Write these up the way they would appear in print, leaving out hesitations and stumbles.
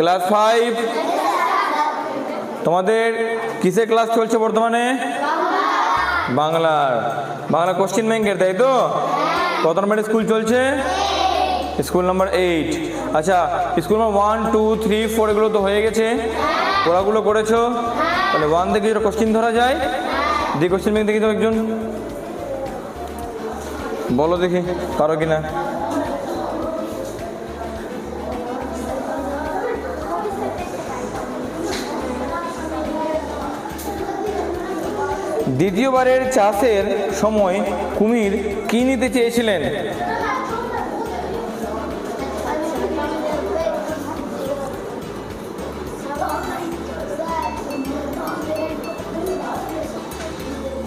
Class 5। তোমাদের কিসে class চলছে বর্তমানে? বাংলার। বাংলা কোশ্চেন ব্যাংকের, তাই তো? কত নম্বরের স্কুল চলছে? School number 8। আচ্ছা, স্কুল নাম্বার 1 2 3 4 এগুলো তো হয়ে গেছে, পড়াগুলো করেছো। তাহলে 1 থেকে যেটা কোশ্চেন ধরা যায়, যে কোশ্চেন ব্যাংক দেখি তো একজন বলো দেখি পারো কিনা। দ্বিতীয়বারের চাষের সময় কুমির কি নিতে চেয়েছিলেন?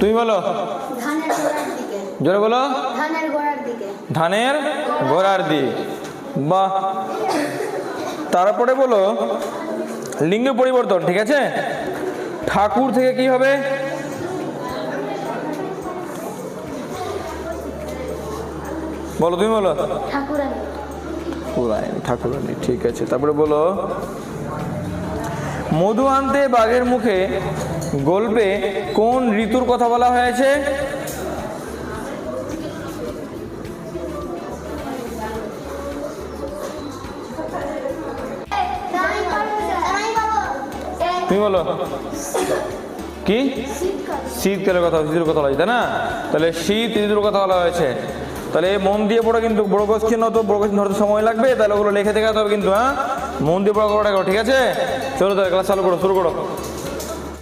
তুমি বলো, জোরে বলো। ধানের গোড়ার দিক। বাহ। তারপরে বলো লিঙ্গ পরিবর্তন, ঠিক আছে? ঠাকুর থেকে কি হবে? বলো, তুমি বলো। ঠাকুরানী, ঠিক আছে। তারপরে বলো মধু আনতে বাঘের মুখে গল্পে কোন ঋতুর কথা বলা হয়েছে? তুমি বলো। কি? শীতকালের কথা, ঋতুর কথা বলা হয়েছে, তাই না? তাহলে শীত ঋতুর কথা বলা হয়েছে। তাহলে মন দিয়ে পড়ো, কিন্তু বড় কোশ্চেন হতো, বড় কোশ্চেন ধরতে সময় লাগবে, তাহলে ওগুলো লিখে দেখাতে হবে কিন্তু। হ্যাঁ, মন দিয়ে পড়া, ঠিক আছে? চলো তাহলে ক্লাস চালু করো, শুরু করো।